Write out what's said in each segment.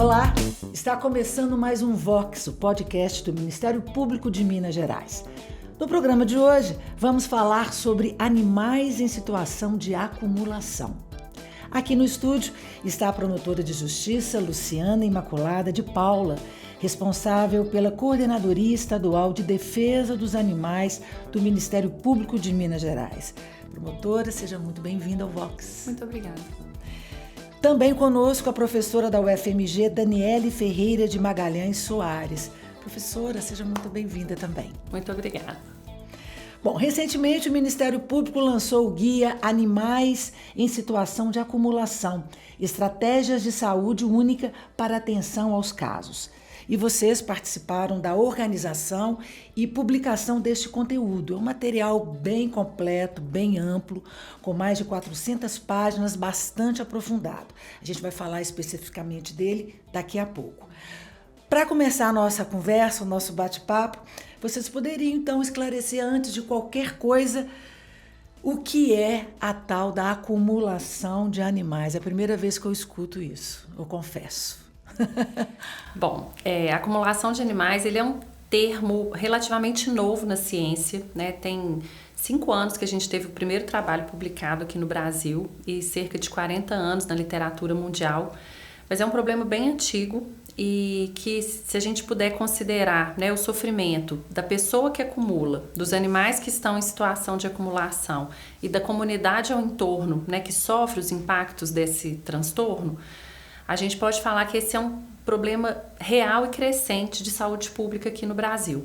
Olá, está começando mais um Vox, o podcast do Ministério Público de Minas Gerais. No programa de hoje, vamos falar sobre animais em situação de acumulação. Aqui no estúdio está a promotora de justiça Luciana Imaculada de Paula, responsável pela Coordenadoria Estadual de Defesa dos Animais do Ministério Público de Minas Gerais. Promotora, seja muito bem-vinda ao Vox. Muito obrigada. Também conosco a professora da UFMG, Daniele Ferreira de Magalhães Soares. Professora, seja muito bem-vinda também. Muito obrigada. Bom, recentemente o Ministério Público lançou o guia Animais em Situação de Acumulação, Estratégias de Saúde Única para Atenção aos Casos. E vocês participaram da organização e publicação deste conteúdo. É um material bem completo, bem amplo, com mais de 400 páginas, bastante aprofundado. A gente vai falar especificamente dele daqui a pouco. Para começar a nossa conversa, o nosso bate-papo, vocês poderiam então esclarecer antes de qualquer coisa o que é a tal da acumulação de animais. É a primeira vez que eu escuto isso, eu confesso. Bom, acumulação de animais, ele é um termo relativamente novo na ciência, né? Tem 5 anos que a gente teve o primeiro trabalho publicado aqui no Brasil e cerca de 40 anos na literatura mundial, mas é um problema bem antigo e que, se a gente puder considerar, né, o sofrimento da pessoa que acumula, dos animais que estão em situação de acumulação e da comunidade ao entorno, né, que sofre os impactos desse transtorno, a gente pode falar que esse é um problema real e crescente de saúde pública aqui no Brasil.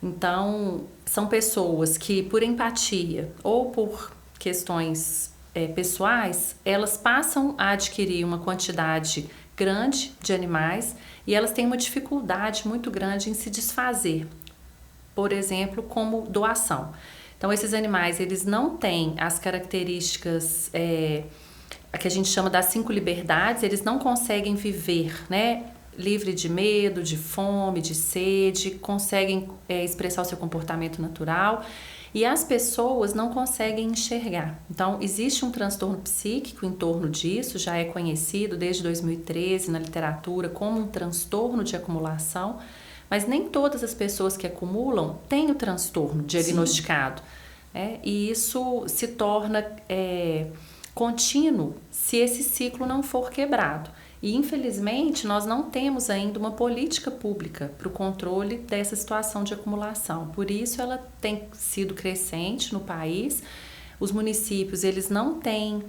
Então, são pessoas que, por empatia ou por questões pessoais, elas passam a adquirir uma quantidade grande de animais e elas têm uma dificuldade muito grande em se desfazer, por exemplo, como doação. Então, esses animais, eles não têm as características que a gente chama das 5 liberdades, eles não conseguem viver, né, livre de medo, de fome, de sede, conseguem expressar o seu comportamento natural e as pessoas não conseguem enxergar. Então, existe um transtorno psíquico em torno disso, já é conhecido desde 2013 na literatura como um transtorno de acumulação, mas nem todas as pessoas que acumulam têm o transtorno diagnosticado, né? E isso se torna contínuo se esse ciclo não for quebrado. E, infelizmente, nós não temos ainda uma política pública para o controle dessa situação de acumulação. Por isso, ela tem sido crescente no país. Os municípios, eles não têm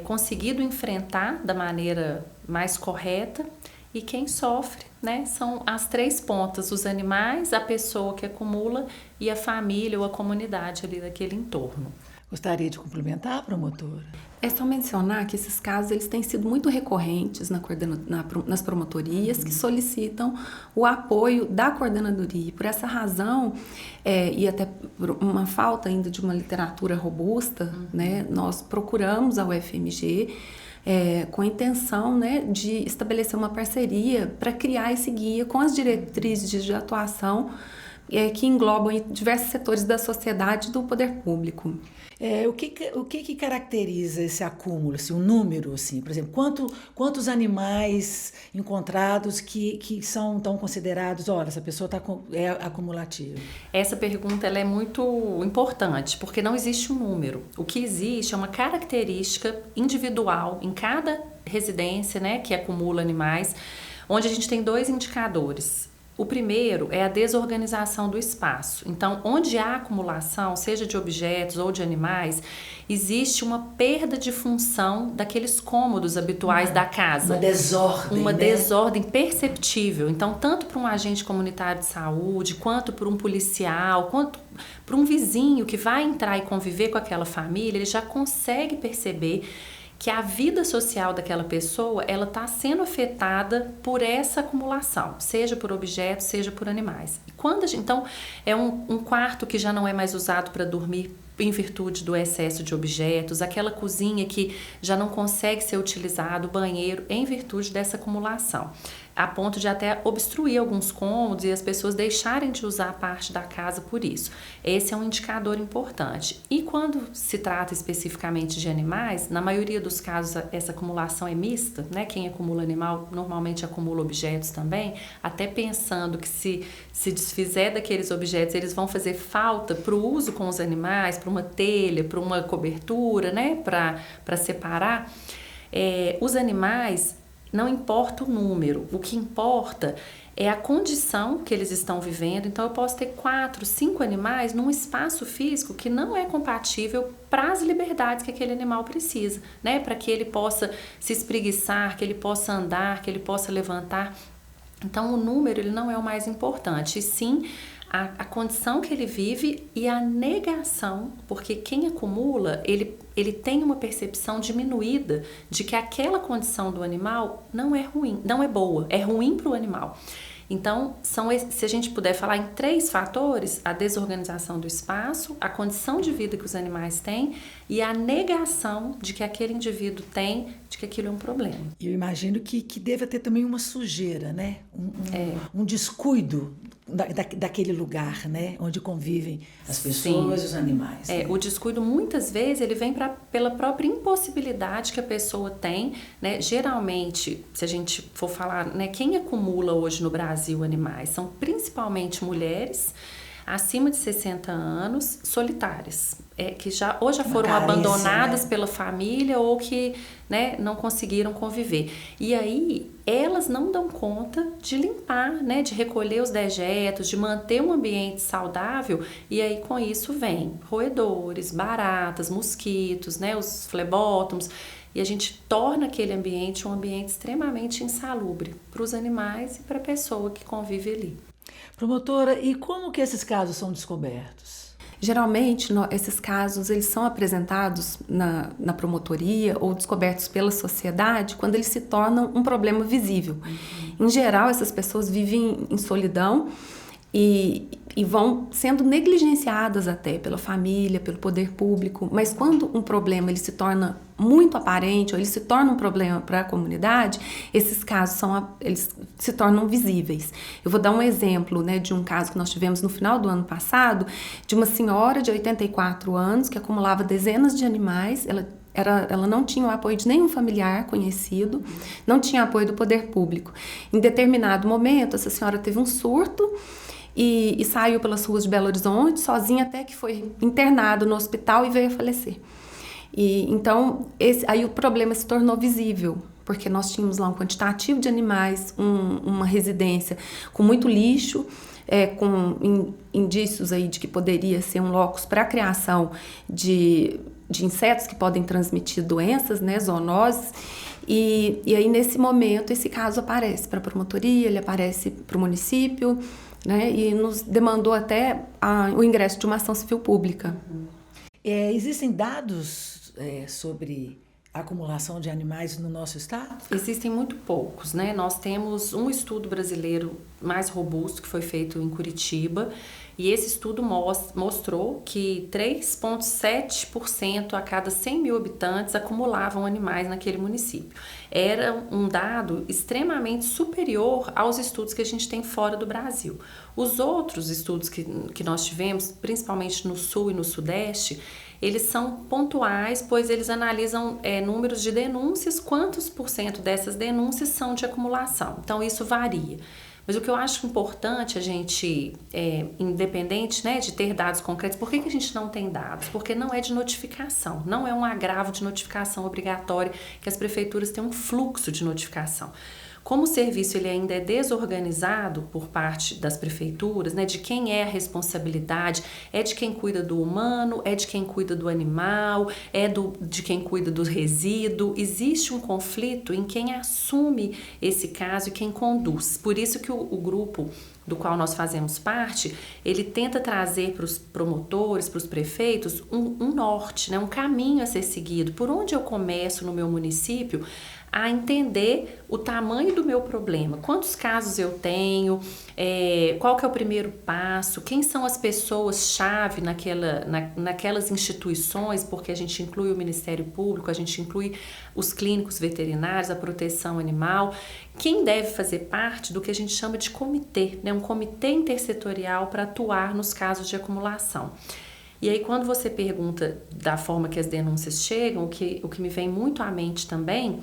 conseguido enfrentar da maneira mais correta. E quem sofre, né, são as 3 pontas, os animais, a pessoa que acumula e a família ou a comunidade ali daquele entorno. Gostaria de complementar, promotora? É só mencionar que esses casos eles têm sido muito recorrentes nas promotorias que solicitam o apoio da coordenadoria. Por essa razão, e até por uma falta ainda de uma literatura robusta, né, nós procuramos a UFMG com a intenção, né, de estabelecer uma parceria para criar esse guia com as diretrizes de atuação que englobam diversos setores da sociedade e do poder público. O que caracteriza esse acúmulo, assim, um número, assim, por exemplo, quantos animais encontrados que são tão considerados, olha, essa pessoa é acumulativa? Essa pergunta ela é muito importante, porque não existe um número. O que existe é uma característica individual em cada residência, né, que acumula animais, onde a gente tem 2 indicadores. O primeiro é a desorganização do espaço. Então, onde há acumulação, seja de objetos ou de animais, existe uma perda de função daqueles cômodos habituais da casa. Uma desordem. Uma desordem perceptível. Então, tanto para um agente comunitário de saúde, quanto para um policial, quanto para um vizinho que vai entrar e conviver com aquela família, ele já consegue perceber que a vida social daquela pessoa ela está sendo afetada por essa acumulação, seja por objetos, seja por animais. E quando então é um quarto que já não é mais usado para dormir em virtude do excesso de objetos, aquela cozinha que já não consegue ser utilizado, o banheiro, em virtude dessa acumulação. a ponto de até obstruir alguns cômodos e as pessoas deixarem de usar parte da casa por isso. Esse é um indicador importante. E quando se trata especificamente de animais, na maioria dos casos essa acumulação é mista, né? Quem acumula animal normalmente acumula objetos também, até pensando que se desfizer daqueles objetos, eles vão fazer falta para o uso com os animais, para uma telha, para uma cobertura, né? Para separar. Os animais, não importa o número, o que importa é a condição que eles estão vivendo. Então eu posso ter 4, 5 animais num espaço físico que não é compatível para as liberdades que aquele animal precisa, né? Para que ele possa se espreguiçar, que ele possa andar, que ele possa levantar. Então o número ele não é o mais importante, e sim a condição que ele vive e a negação, porque quem acumula, ele tem uma percepção diminuída de que aquela condição do animal não é ruim, não é boa, é ruim para o animal. Então, se a gente puder falar em 3 fatores, a desorganização do espaço, a condição de vida que os animais têm e a negação de que aquele indivíduo tem, de que aquilo é um problema. Eu imagino que deva ter também uma sujeira, né? Um descuido daquele lugar, né? Onde convivem as pessoas e os animais. Né? O descuido, muitas vezes, ele vem pela própria impossibilidade que a pessoa tem, né? Geralmente, se a gente for falar, né, quem acumula hoje no Brasil animais são principalmente mulheres acima de 60 anos, solitárias, que já foram abandonadas, né, pela família ou que, né, não conseguiram conviver. E aí elas não dão conta de limpar, né, de recolher os dejetos, de manter um ambiente saudável, e aí com isso vem roedores, baratas, mosquitos, né, os flebótomos, e a gente torna aquele ambiente um ambiente extremamente insalubre para os animais e para a pessoa que convive ali. Promotora, e como que esses casos são descobertos? Geralmente, esses casos eles são apresentados na promotoria ou descobertos pela sociedade quando eles se tornam um problema visível. Em geral, essas pessoas vivem em solidão e vão sendo negligenciadas até pela família, pelo poder público, mas quando um problema ele se torna muito aparente ou ele se torna um problema para a comunidade, esses casos eles se tornam visíveis. Eu vou dar um exemplo, né, de um caso que nós tivemos no final do ano passado, de uma senhora de 84 anos que acumulava dezenas de animais. Ela não tinha o apoio de nenhum familiar conhecido, não tinha apoio do poder público. Em determinado momento, essa senhora teve um surto e saiu pelas ruas de Belo Horizonte sozinha, até que foi internado no hospital e veio a falecer. Então, aí o problema se tornou visível, porque nós tínhamos lá um quantitativo de animais, uma residência com muito lixo, com indícios aí de que poderia ser um locus para a criação de insetos que podem transmitir doenças, né, zoonoses. E aí, nesse momento, esse caso aparece para a promotoria, ele aparece para o município, né, e nos demandou até o ingresso de uma ação civil pública. Existem dados sobre a acumulação de animais no nosso estado? Existem muito poucos, né? Nós temos um estudo brasileiro mais robusto que foi feito em Curitiba, e esse estudo mostrou que 3,7% a cada 100 mil habitantes acumulavam animais naquele município. Era um dado extremamente superior aos estudos que a gente tem fora do Brasil. Os outros estudos que nós tivemos, principalmente no Sul e no Sudeste, eles são pontuais, pois eles analisam números de denúncias, quantos por cento dessas denúncias são de acumulação. Então, isso varia. Mas o que eu acho importante a gente, independente, né, de ter dados concretos, por que a gente não tem dados? Porque não é de notificação, não é um agravo de notificação obrigatória, que as prefeituras têm um fluxo de notificação. Como o serviço ele ainda é desorganizado por parte das prefeituras, né, de quem é a responsabilidade, é de quem cuida do humano, é de quem cuida do animal, de quem cuida do resíduo. Existe um conflito em quem assume esse caso e quem conduz. Por isso que o grupo do qual nós fazemos parte, ele tenta trazer para os promotores, para os prefeitos, um norte, né, um caminho a ser seguido. Por onde eu começo no meu município a entender o tamanho do meu problema, quantos casos eu tenho, qual que é o primeiro passo, quem são as pessoas-chave naquelas instituições, porque a gente inclui o Ministério Público, a gente inclui os clínicos veterinários, a proteção animal, quem deve fazer parte do que a gente chama de comitê, né? Um comitê intersetorial para atuar nos casos de acumulação. E aí, quando você pergunta da forma que as denúncias chegam, o que me vem muito à mente também,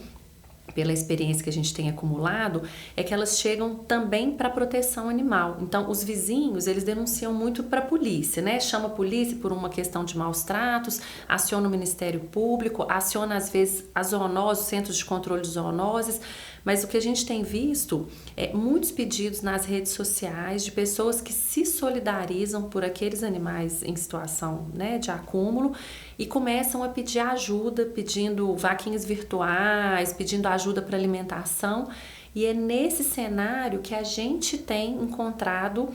pela experiência que a gente tem acumulado, é que elas chegam também para a proteção animal. Então, os vizinhos, eles denunciam muito para a polícia, né? Chama a polícia por uma questão de maus tratos, aciona o Ministério Público, aciona, às vezes, a zoonose, os centros de controle de zoonoses, mas o que a gente tem visto é muitos pedidos nas redes sociais de pessoas que se solidarizam por aqueles animais em situação, né, de acúmulo e começam a pedir ajuda, pedindo vaquinhas virtuais, pedindo ajuda para alimentação. E é nesse cenário que a gente tem encontrado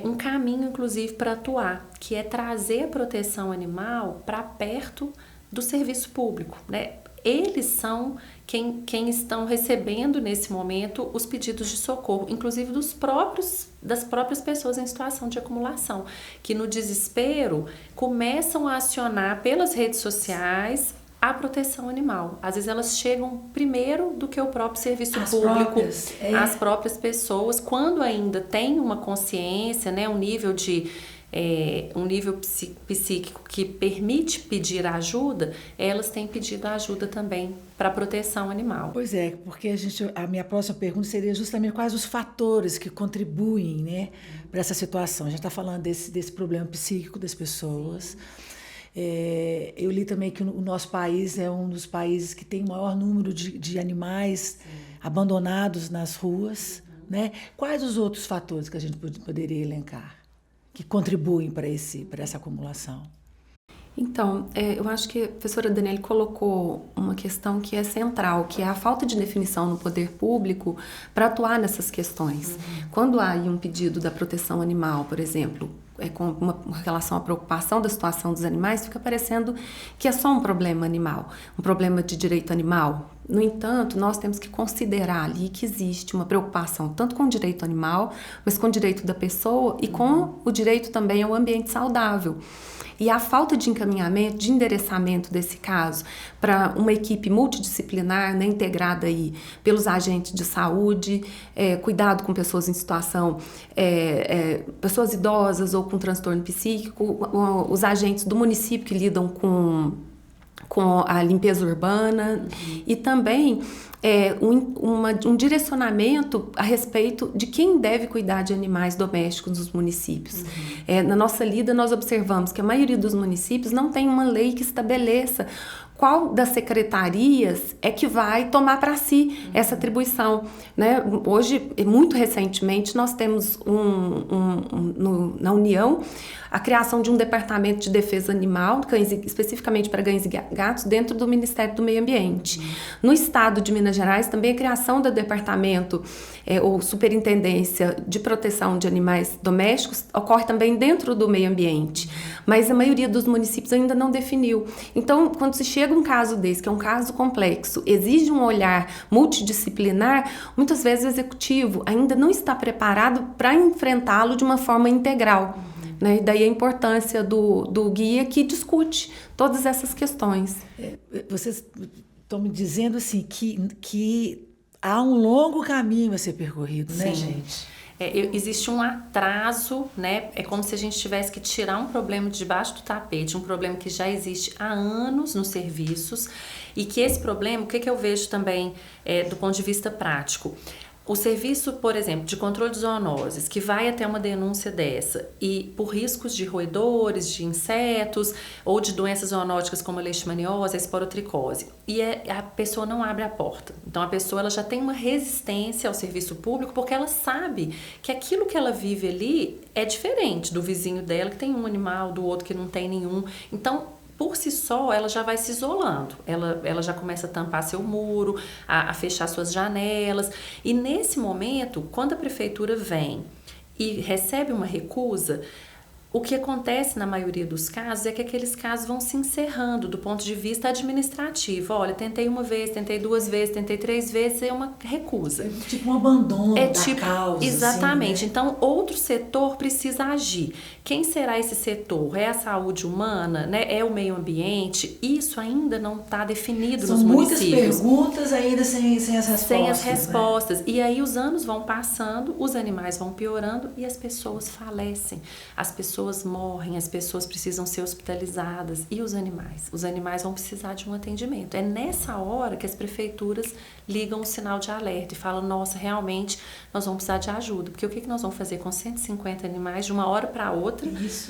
um caminho, inclusive, para atuar, que é trazer a proteção animal para perto do serviço público, né? Eles são quem estão recebendo nesse momento os pedidos de socorro, inclusive das próprias pessoas em situação de acumulação, que no desespero começam a acionar pelas redes sociais a proteção animal. Às vezes elas chegam primeiro do que o próprio serviço público, as próprias pessoas, quando ainda tem uma consciência, né, um nível psíquico que permite pedir ajuda, elas têm pedido ajuda também para a proteção animal. Pois é, porque a minha próxima pergunta seria justamente quais os fatores que contribuem, né, para essa situação. A gente está falando desse problema psíquico das pessoas. Eu li também que o nosso país é um dos países que tem o maior número de animais abandonados nas ruas, né? Quais os outros fatores que a gente poderia elencar que contribuem para essa acumulação? Então, eu acho que a professora Daniele colocou uma questão que é central, que é a falta de definição no poder público para atuar nessas questões. Quando há aí um pedido da proteção animal, por exemplo, com uma relação à preocupação da situação dos animais, fica parecendo que é só um problema animal, um problema de direito animal. No entanto, nós temos que considerar ali que existe uma preocupação tanto com o direito animal, mas com o direito da pessoa e com o direito também ao ambiente saudável. E a falta de encaminhamento, de endereçamento desse caso para uma equipe multidisciplinar, né, integrada aí pelos agentes de saúde, cuidado com pessoas em situação, pessoas idosas ou com transtorno psíquico, os agentes do município que lidam com a limpeza urbana e também um direcionamento a respeito de quem deve cuidar de animais domésticos nos municípios. Na nossa lida, nós observamos que a maioria dos municípios não tem uma lei que estabeleça qual das secretarias é que vai tomar para si essa atribuição, né? Hoje, muito recentemente, nós temos na União a criação de um departamento de defesa animal, especificamente para cães e gatos, dentro do Ministério do Meio Ambiente. No estado de Minas Gerais, também a criação do departamento ou superintendência de proteção de animais domésticos ocorre também dentro do meio ambiente, mas a maioria dos municípios ainda não definiu. Então, quando se chega um caso desse, que é um caso complexo, exige um olhar multidisciplinar, muitas vezes o executivo ainda não está preparado para enfrentá-lo de uma forma integral. Né? E daí a importância do guia que discute todas essas questões. Vocês estão me dizendo assim que há um longo caminho a ser percorrido, né, gente? Existe um atraso, né? É como se a gente tivesse que tirar um problema de debaixo do tapete, um problema que já existe há anos nos serviços e que esse problema, o que eu vejo também do ponto de vista prático? O serviço, por exemplo, de controle de zoonoses, que vai até uma denúncia dessa e por riscos de roedores, de insetos ou de doenças zoonóticas como a leishmaniose, a esporotricose, e a pessoa não abre a porta. Então a pessoa ela já tem uma resistência ao serviço público porque ela sabe que aquilo que ela vive ali é diferente do vizinho dela que tem um animal, do outro que não tem nenhum. Então, por si só, ela já vai se isolando, ela já começa a tampar seu muro, a fechar suas janelas. E nesse momento, quando a prefeitura vem e recebe uma recusa, o que acontece na maioria dos casos é que aqueles casos vão se encerrando do ponto de vista administrativo. Olha, tentei uma vez, tentei 2 vezes, tentei 3 vezes, é uma recusa. É tipo um abandono da causa. Exatamente. Assim, né? Então, outro setor precisa agir. Quem será esse setor? É a saúde humana? Né? É o meio ambiente? Isso ainda não está definido nos municípios. São muitas perguntas ainda sem as respostas. Sem as respostas. Né? E aí os anos vão passando, os animais vão piorando e as pessoas falecem. As pessoas morrem, as pessoas precisam ser hospitalizadas. E os animais? Os animais vão precisar de um atendimento. É nessa hora que as prefeituras ligam o sinal de alerta e falam, nossa, realmente nós vamos precisar de ajuda. Porque o que nós vamos fazer com 150 animais de uma hora para outra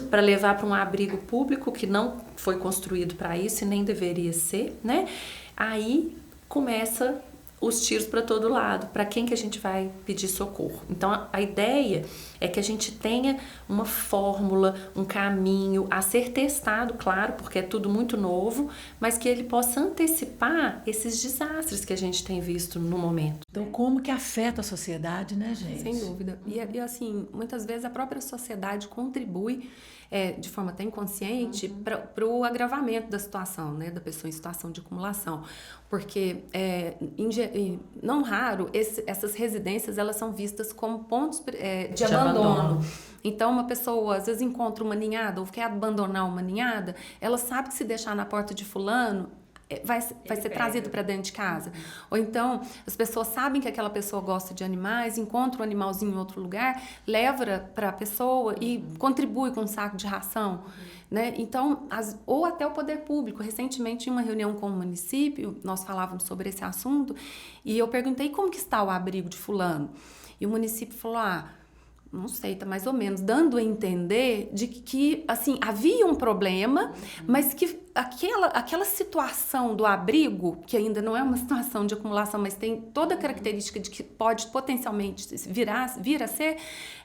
para levar para um abrigo público que não foi construído para isso e nem deveria ser, né? Aí começa os tiros para todo lado. Para quem que a gente vai pedir socorro? Então, a ideia é que a gente tenha uma fórmula, um caminho a ser testado, claro, porque é tudo muito novo, mas que ele possa antecipar esses desastres que a gente tem visto no momento. Então, como que afeta a sociedade, né, gente? Sem dúvida. E assim, muitas vezes a própria sociedade contribui de forma até inconsciente para o agravamento da situação, né, da pessoa em situação de acumulação. Porque, não raro, essas residências elas são vistas como pontos de abandono. Então, uma pessoa, às vezes, encontra uma ninhada ou quer abandonar uma ninhada, ela sabe que se deixar na porta de fulano, vai ser trazido para dentro de casa. Ou então, as pessoas sabem que aquela pessoa gosta de animais, encontra um animalzinho em outro lugar, leva para a pessoa e contribui com um saco de ração. Né? Então, ou até o poder público. Recentemente, em uma reunião com o município, nós falávamos sobre esse assunto e eu perguntei como que está o abrigo de fulano. E o município falou, não sei, tá mais ou menos, dando a entender de que assim, havia um problema, mas que aquela situação do abrigo, que ainda não é uma situação de acumulação, mas tem toda a característica de que pode potencialmente vir a ser,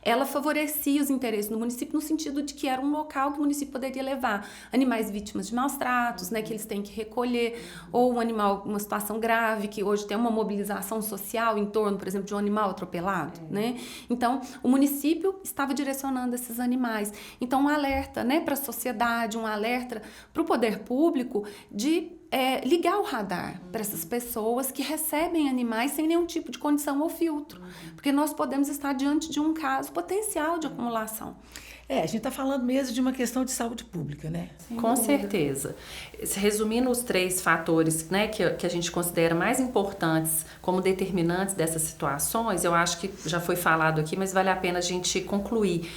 ela favorecia os interesses do município no sentido de que era um local que o município poderia levar animais vítimas de maus tratos, né, que eles têm que recolher, ou um animal, uma situação grave, que hoje tem uma mobilização social em torno, por exemplo, de um animal atropelado, né? Então, o município estava direcionando esses animais. Então, um alerta, né, para a sociedade, um alerta para o poder público de ligar o radar para essas pessoas que recebem animais sem nenhum tipo de condição ou filtro, porque nós podemos estar diante de um caso potencial de acumulação. A gente está falando mesmo de uma questão de saúde pública, né? Com certeza. Resumindo os 3 fatores, né, que a gente considera mais importantes como determinantes dessas situações, eu acho que já foi falado aqui, mas vale a pena a gente concluir.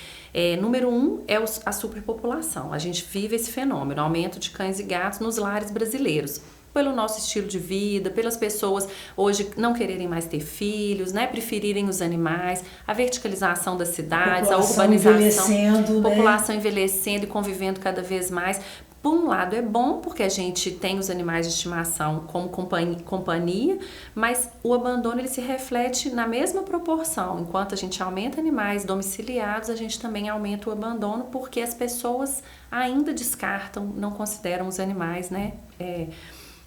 Número 1 é a superpopulação. A gente vive esse fenômeno, aumento de cães e gatos nos lares brasileiros. Pelo nosso estilo de vida, pelas pessoas hoje não quererem mais ter filhos, né, preferirem os animais, a verticalização das cidades, a urbanização, população envelhecendo e convivendo cada vez mais. Por um lado é bom, porque a gente tem os animais de estimação como companhia, mas o abandono ele se reflete na mesma proporção. Enquanto a gente aumenta animais domiciliados, a gente também aumenta o abandono, porque as pessoas ainda descartam, não consideram os animais, né,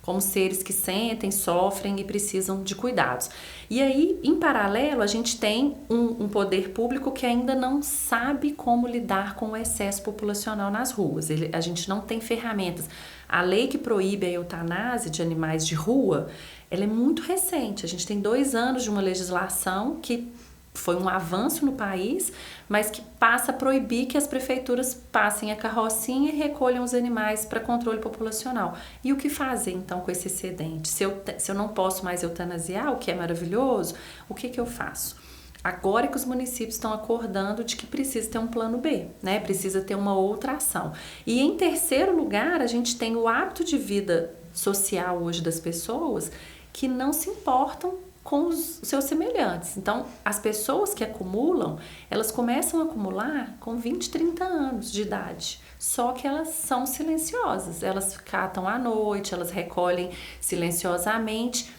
como seres que sentem, sofrem e precisam de cuidados. E aí, em paralelo, a gente tem um poder público que ainda não sabe como lidar com o excesso populacional nas ruas. A gente não tem ferramentas. A lei que proíbe a eutanásia de animais de rua, ela é muito recente. A gente tem 2 anos de uma legislação que foi um avanço no país, mas que passa a proibir que as prefeituras passem a carrocinha e recolham os animais para controle populacional. E o que fazer, então, com esse excedente? Se eu não posso mais eutanasiar, o que é maravilhoso, o que eu faço? Agora que os municípios estão acordando de que precisa ter um plano B, né? Precisa ter uma outra ação. E em terceiro lugar, a gente tem o hábito de vida social hoje das pessoas que não se importam com os seus semelhantes. Então, as pessoas que acumulam, elas começam a acumular com 20, 30 anos de idade. Só que elas são silenciosas. Elas catam à noite, elas recolhem silenciosamente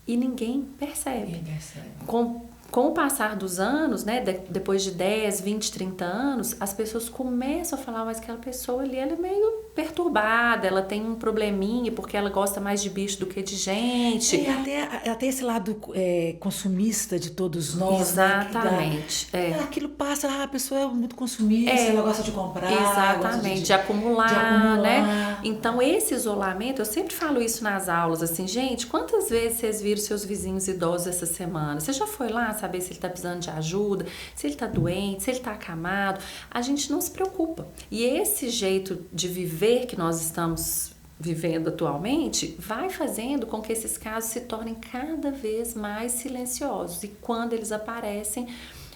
e ninguém percebe. Com o passar dos anos, né, depois de 10, 20, 30 anos, as pessoas começam a falar, mas aquela pessoa ali, ela é meio perturbada, ela tem um probleminha porque ela gosta mais de bicho do que de gente. E até esse lado consumista de todos nós. Exatamente. Né, aquilo passa, a pessoa é muito consumista, ela gosta de comprar. Exatamente, de acumular, né? né? Então, esse isolamento, eu sempre falo isso nas aulas, assim, gente, quantas vezes vocês viram seus vizinhos idosos essa semana? Você já foi lá saber se ele está precisando de ajuda, se ele está doente, se ele está acamado? A gente não se preocupa. E esse jeito de viver que nós estamos vivendo atualmente vai fazendo com que esses casos se tornem cada vez mais silenciosos. E quando eles aparecem,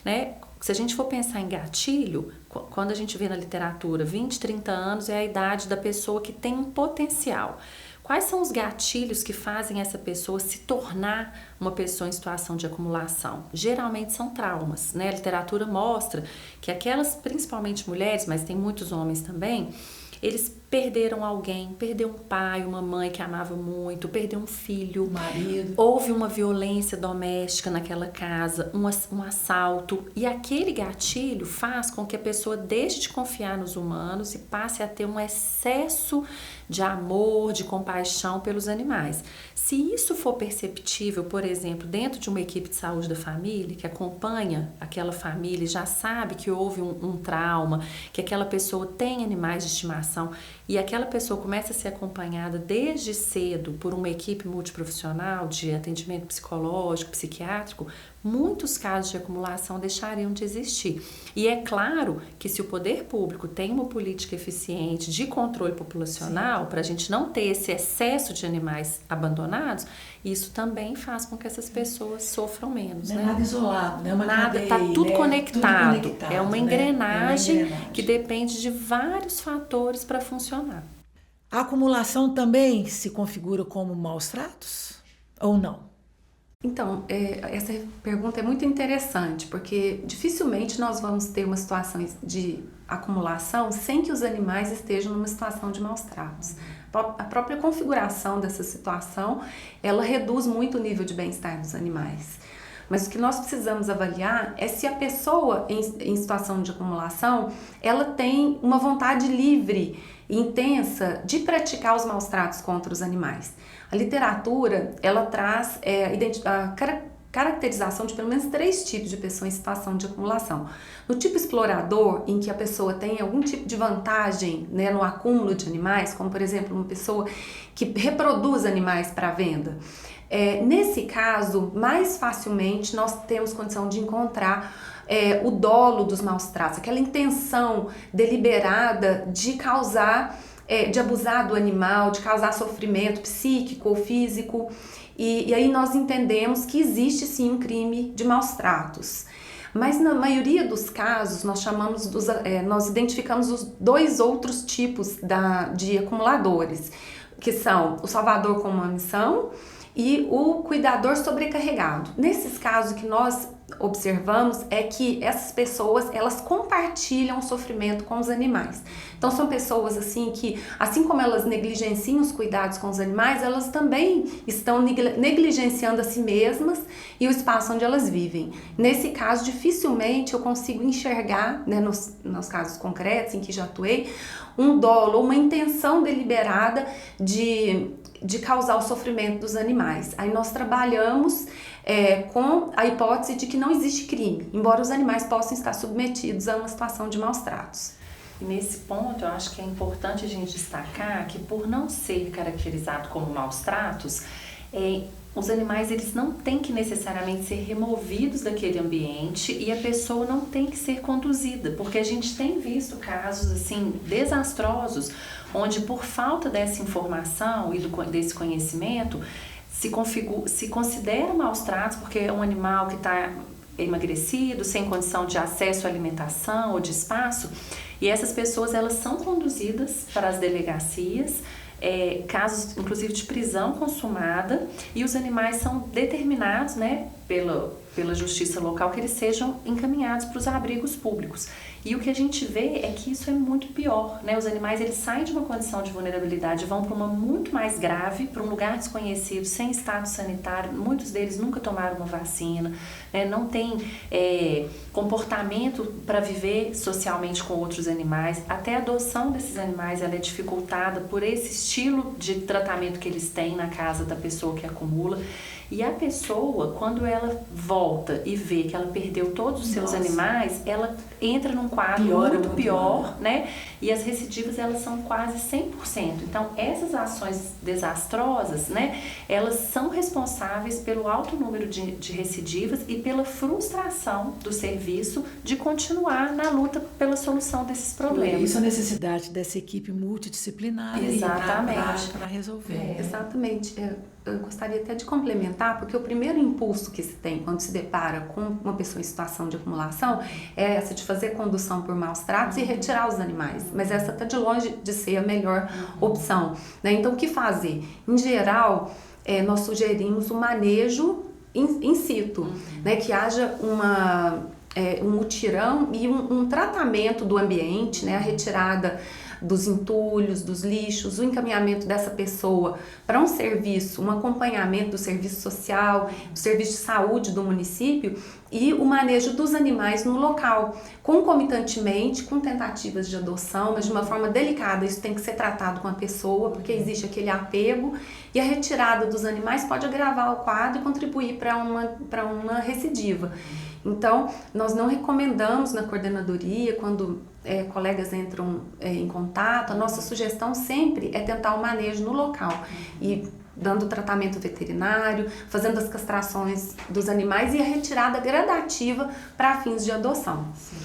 né, se a gente for pensar em gatilho, quando a gente vê na literatura 20, 30 anos é a idade da pessoa que tem um potencial. Quais são os gatilhos que fazem essa pessoa se tornar uma pessoa em situação de acumulação? Geralmente são traumas, né? A literatura mostra que aquelas, principalmente mulheres, mas tem muitos homens também, eles perderam alguém, perdeu um pai, uma mãe que amava muito, perdeu um filho, um marido. Houve uma violência doméstica naquela casa, um assalto, e aquele gatilho faz com que a pessoa deixe de confiar nos humanos e passe a ter um excesso de amor, de compaixão pelos animais. Se isso for perceptível, por exemplo, dentro de uma equipe de saúde da família, que acompanha aquela família e já sabe que houve um trauma, que aquela pessoa tem animais de estimação, e aquela pessoa começa a ser acompanhada desde cedo por uma equipe multiprofissional de atendimento psicológico, psiquiátrico, muitos casos de acumulação deixariam de existir. E é claro que se o poder público tem uma política eficiente de controle populacional, para a gente não ter esse excesso de animais abandonados, isso também faz com que essas pessoas sofram menos. Não é né? nada isolado, né? Uma Nada, cadeia, tá tudo, né? conectado. Tudo conectado. É uma né? engrenagem, É uma engrenagem que depende de vários fatores para funcionar. A acumulação também se configura como maus tratos ou não? Então, essa pergunta é muito interessante, porque dificilmente nós vamos ter uma situação de acumulação sem que os animais estejam numa situação de maus tratos. A própria configuração dessa situação, ela reduz muito o nível de bem-estar dos animais. Mas o que nós precisamos avaliar é se a pessoa em situação de acumulação, ela tem uma vontade livre e intensa de praticar os maus tratos contra os animais. A literatura, ela traz a caracterização de pelo menos 3 tipos de pessoa em situação de acumulação. No tipo explorador, em que a pessoa tem algum tipo de vantagem, né, no acúmulo de animais, como por exemplo uma pessoa que reproduz animais para venda. Nesse caso, mais facilmente nós temos condição de encontrar o dolo dos maus tratos, aquela intenção deliberada de causar, de abusar do animal, de causar sofrimento psíquico ou físico, e aí nós entendemos que existe sim um crime de maus tratos. Mas na maioria dos casos nós identificamos os 2 outros tipos de acumuladores, que são o salvador com uma missão e o cuidador sobrecarregado. Nesses casos, o que nós observamos é que essas pessoas, elas compartilham o sofrimento com os animais. Então são pessoas assim que, assim como elas negligenciam os cuidados com os animais, elas também estão negligenciando a si mesmas e o espaço onde elas vivem. Nesse caso, dificilmente eu consigo enxergar, né, nos casos concretos em que já atuei, um dolo, uma intenção deliberada de causar o sofrimento dos animais. Aí nós trabalhamos com a hipótese de que não existe crime, embora os animais possam estar submetidos a uma situação de maus tratos. E nesse ponto, eu acho que é importante a gente destacar que, por não ser caracterizado como maus tratos, os animais eles não têm que necessariamente ser removidos daquele ambiente e a pessoa não tem que ser conduzida, porque a gente tem visto casos assim desastrosos, onde por falta dessa informação e desse conhecimento se considera maus tratos porque é um animal que está emagrecido, sem condição de acesso à alimentação ou de espaço, e essas pessoas elas são conduzidas para as delegacias, casos inclusive de prisão consumada, e os animais são determinados, né, pela justiça local que eles sejam encaminhados para os abrigos públicos. E o que a gente vê é que isso é muito pior, né? Os animais, eles saem de uma condição de vulnerabilidade e vão para uma muito mais grave, para um lugar desconhecido, sem estado sanitário. Muitos deles nunca tomaram uma vacina, né? Não tem comportamento para viver socialmente com outros animais. Até a adoção desses animais, ela é dificultada por esse estilo de tratamento que eles têm na casa da pessoa que acumula. E a pessoa, quando ela volta e vê que ela perdeu todos os seus animais, ela entra num quadro muito pior, né? E as recidivas, elas são quase 100%. Então, essas ações desastrosas, né? Elas são responsáveis pelo alto número de recidivas e pela frustração do serviço de continuar na luta pela solução desses problemas. Isso, a necessidade dessa equipe multidisciplinar para resolver. Exatamente. Eu gostaria até de complementar, porque o primeiro impulso que se tem quando se depara com uma pessoa em situação de acumulação é essa de fazer condução por maus tratos e retirar os animais. Mas essa está de longe de ser a melhor opção, né? Então, o que fazer? Em geral, nós sugerimos o manejo in situ, né? Que haja um mutirão e um tratamento do ambiente, né? A retirada dos entulhos, dos lixos, o encaminhamento dessa pessoa para um serviço, um acompanhamento do serviço social, do serviço de saúde do município e o manejo dos animais no local, concomitantemente com tentativas de adoção, mas de uma forma delicada. Isso tem que ser tratado com a pessoa, porque existe aquele apego e a retirada dos animais pode agravar o quadro e contribuir para uma recidiva. Então, nós não recomendamos na coordenadoria, quando colegas entram em contato, a nossa sugestão sempre é tentar o manejo no local e dando tratamento veterinário, fazendo as castrações dos animais e a retirada gradativa para fins de adoção. Sim.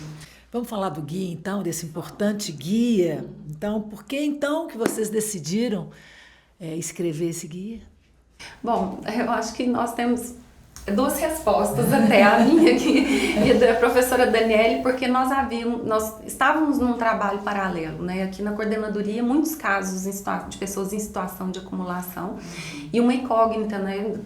Vamos falar do guia, então, desse importante guia. Então, por que então que vocês decidiram escrever esse guia? Bom, eu acho que nós temos duas respostas até, a minha aqui e da professora Daniele, porque nós estávamos num trabalho paralelo, né? Aqui na coordenadoria, muitos casos de pessoas em situação de acumulação e uma incógnita, né,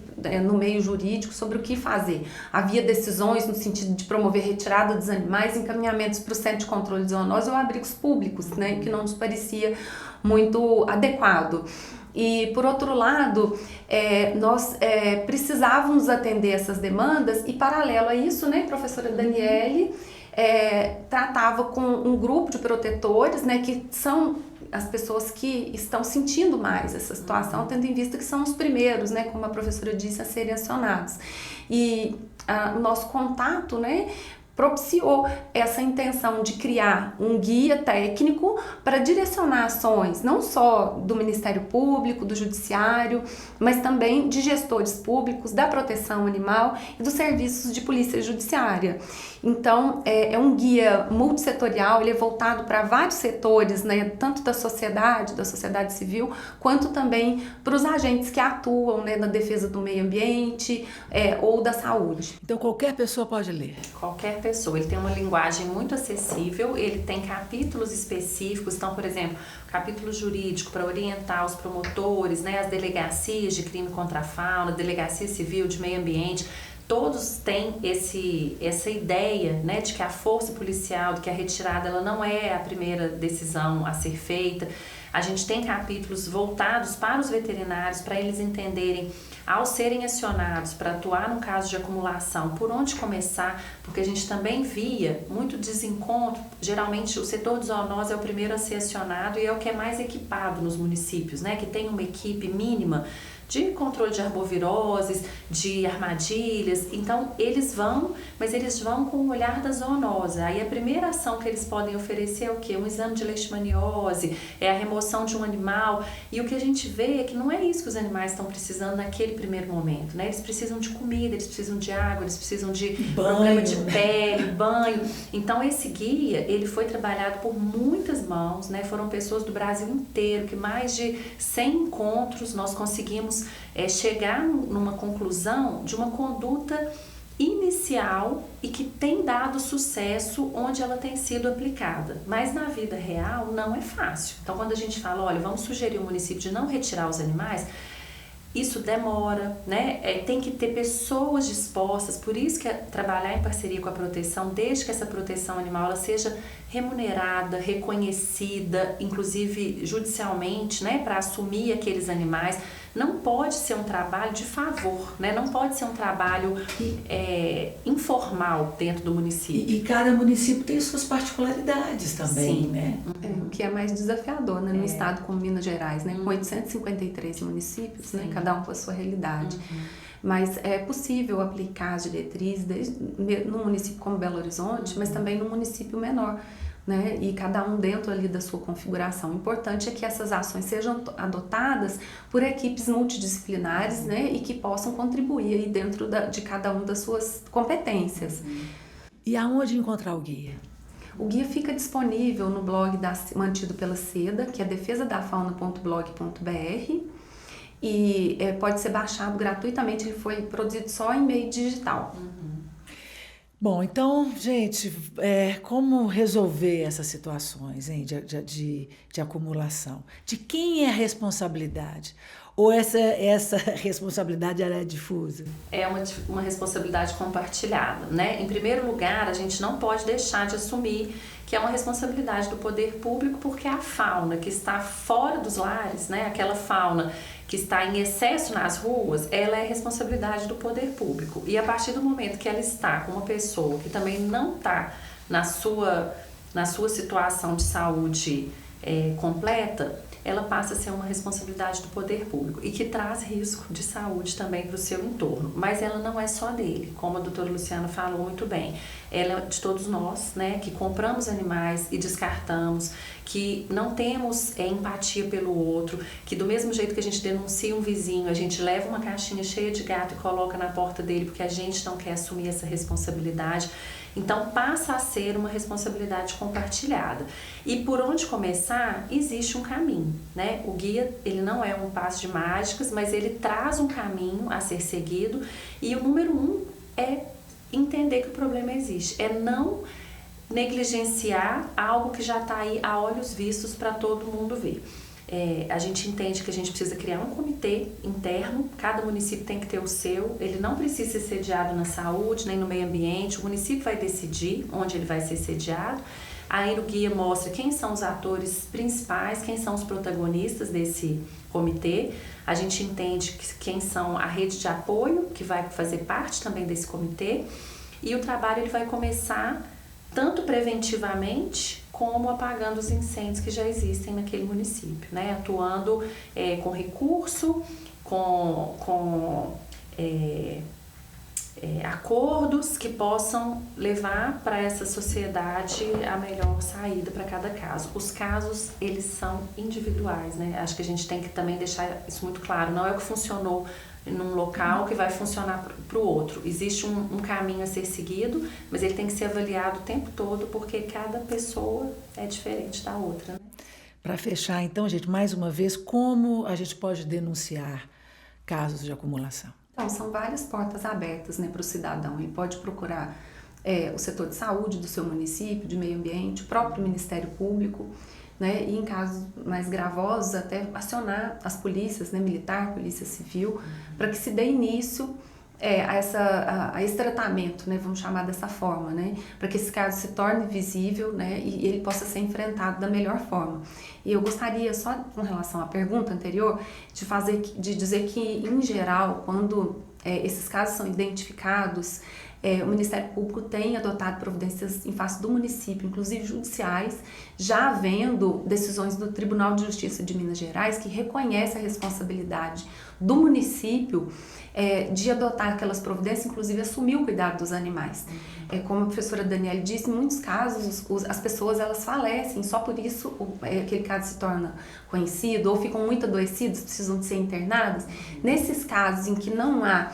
no meio jurídico sobre o que fazer. Havia decisões no sentido de promover retirada dos animais, encaminhamentos para o Centro de Controle de Zoonose ou abrigos públicos, né, que não nos parecia muito adequado. E, por outro lado, nós precisávamos atender essas demandas e, paralelo a isso, né, a professora Daniele tratava com um grupo de protetores, né, que são as pessoas que estão sentindo mais essa situação, tendo em vista que são os primeiros, né, como a professora disse, a serem acionados. E o nosso contato, né, propiciou essa intenção de criar um guia técnico para direcionar ações não só do Ministério Público, do Judiciário, mas também de gestores públicos, da proteção animal e dos serviços de polícia judiciária. Então, é um guia multissetorial, ele é voltado para vários setores, né, tanto da sociedade civil, quanto também para os agentes que atuam, né, na defesa do meio ambiente ou da saúde. Então, qualquer pessoa pode ler? Qualquer pessoa. Ele tem uma linguagem muito acessível, ele tem capítulos específicos, então, por exemplo, capítulo jurídico para orientar os promotores, né, as delegacias de crime contra a fauna, delegacia civil de meio ambiente. Todos têm essa ideia, né, de que a força policial, de que a retirada ela não é a primeira decisão a ser feita. A gente tem capítulos voltados para os veterinários, para eles entenderem, ao serem acionados para atuar no caso de acumulação, por onde começar, porque a gente também via muito desencontro. Geralmente o setor de zoonose é o primeiro a ser acionado e é o que é mais equipado nos municípios, né, que tem uma equipe mínima de controle de arboviroses, de armadilhas. Então, eles vão, mas eles vão com o olhar da zoonose. Aí a primeira ação que eles podem oferecer é o quê? Um exame de leishmaniose, é a remoção de um animal. E o que a gente vê é que não é isso que os animais estão precisando naquele primeiro momento, né? Eles precisam de comida, eles precisam de água, eles precisam de problema de pele, banho. Então, esse guia, ele foi trabalhado por muitas mãos, né? Foram pessoas do Brasil inteiro, que mais de 100 encontros nós conseguimos chegar numa conclusão de uma conduta inicial e que tem dado sucesso onde ela tem sido aplicada. Mas na vida real não é fácil. Então, quando a gente fala, olha, vamos sugerir ao município de não retirar os animais, isso demora, né? Tem que ter pessoas dispostas, por isso que trabalhar em parceria com a proteção, desde que essa proteção animal ela seja remunerada, reconhecida, inclusive judicialmente, né? Para assumir aqueles animais. Não pode ser um trabalho de favor, né? Não pode ser um trabalho informal dentro do município. E cada município tem suas particularidades também, Sim. né? O que é mais desafiador, né? No estado como Minas Gerais, né? Com 853 municípios, né? Cada um com a sua realidade. Mas é possível aplicar as diretrizes no município como Belo Horizonte, mas também no município menor, né? E cada um dentro ali da sua configuração. O importante é que essas ações sejam adotadas por equipes multidisciplinares, né? E que possam contribuir aí dentro de cada uma das suas competências. E aonde encontrar o guia? O guia fica disponível no blog mantido pela SEDA, que é defesadafauna.blog.br, e pode ser baixado gratuitamente. Ele foi produzido só em meio digital. Bom, então, gente, como resolver essas situações, hein, de acumulação? De quem é a responsabilidade? Ou essa responsabilidade ela é difusa? É uma responsabilidade compartilhada, né? Em primeiro lugar, a gente não pode deixar de assumir que é uma responsabilidade do poder público, porque a fauna que está fora dos lares, né, aquela fauna que está em excesso nas ruas, ela é responsabilidade do poder público. E a partir do momento que ela está com uma pessoa que também não está na sua situação de saúde completa, ela passa a ser uma responsabilidade do poder público e que traz risco de saúde também para o seu entorno. Mas ela não é só dele, como a doutora Luciana falou muito bem. Ela é de todos nós, né, que compramos animais e descartamos, que não temos empatia pelo outro, que do mesmo jeito que a gente denuncia um vizinho, a gente leva uma caixinha cheia de gato e coloca na porta dele porque a gente não quer assumir essa responsabilidade. Então passa a ser uma responsabilidade compartilhada. E por onde começar, existe um caminho, né? O guia, ele não é um passo de mágicas, mas ele traz um caminho a ser seguido, e o número 1 é entender que o problema existe, é não negligenciar algo que já está aí a olhos vistos para todo mundo ver. A gente entende que a gente precisa criar um comitê interno, cada município tem que ter o seu, ele não precisa ser sediado na saúde, nem no meio ambiente, o município vai decidir onde ele vai ser sediado. Aí o guia mostra quem são os atores principais, quem são os protagonistas desse comitê. A gente entende quem são a rede de apoio, que vai fazer parte também desse comitê. E o trabalho ele vai começar tanto preventivamente como apagando os incêndios que já existem naquele município, né? Atuando com recurso, com acordos que possam levar para essa sociedade a melhor saída para cada caso. Os casos, eles são individuais, né? Acho que a gente tem que também deixar isso muito claro. Não é o que funcionou num local que vai funcionar para o outro. Existe um caminho a ser seguido, mas ele tem que ser avaliado o tempo todo, porque cada pessoa é diferente da outra, né? Para fechar, então, gente, mais uma vez, como a gente pode denunciar casos de acumulação? Então, são várias portas abertas, né, para o cidadão. Ele pode procurar o setor de saúde do seu município, de meio ambiente, o próprio Ministério Público, né, e em casos mais gravosos até acionar as polícias, né, militar, polícia civil, para que se dê início a esse tratamento, né, vamos chamar dessa forma, né, para que esse caso se torne visível, né, e ele possa ser enfrentado da melhor forma. E eu gostaria, só com relação à pergunta anterior, de dizer que, em geral, quando esses casos são identificados, o Ministério Público tem adotado providências em face do município, inclusive judiciais, já havendo decisões do Tribunal de Justiça de Minas Gerais que reconhece a responsabilidade do município de adotar aquelas providências, inclusive assumir o cuidado dos animais. Como a professora Daniele disse, em muitos casos as pessoas elas falecem, só por isso aquele caso se torna conhecido, ou ficam muito adoecidos, precisam de ser internados. Nesses casos em que não há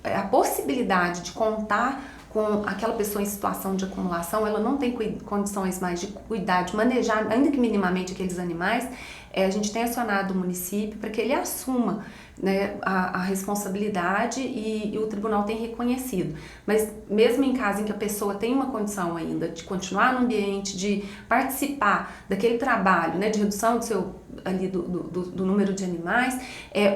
a possibilidade de contar com aquela pessoa em situação de acumulação, ela não tem condições mais de cuidar, de manejar, ainda que minimamente, aqueles animais, a gente tem acionado o município para que ele assuma, né, a responsabilidade e o tribunal tem reconhecido. Mas mesmo em caso em que a pessoa tem uma condição ainda de continuar no ambiente, de participar daquele trabalho, né, de redução do seu ali do número de animais,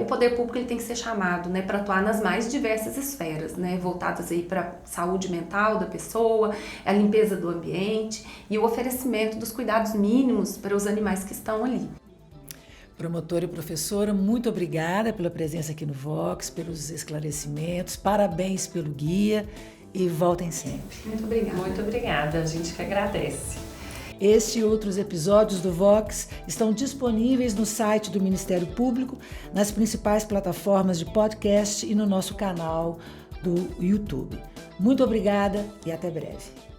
o poder público ele tem que ser chamado, né, para atuar nas mais diversas esferas, né, voltadas aí para a saúde mental da pessoa, a limpeza do ambiente e o oferecimento dos cuidados mínimos para os animais que estão ali. Promotora e professora, muito obrigada pela presença aqui no Vox, pelos esclarecimentos, parabéns pelo guia e voltem sempre. Muito obrigada. Muito obrigada, a gente que agradece. Este e outros episódios do Vox estão disponíveis no site do Ministério Público, nas principais plataformas de podcast e no nosso canal do YouTube. Muito obrigada e até breve.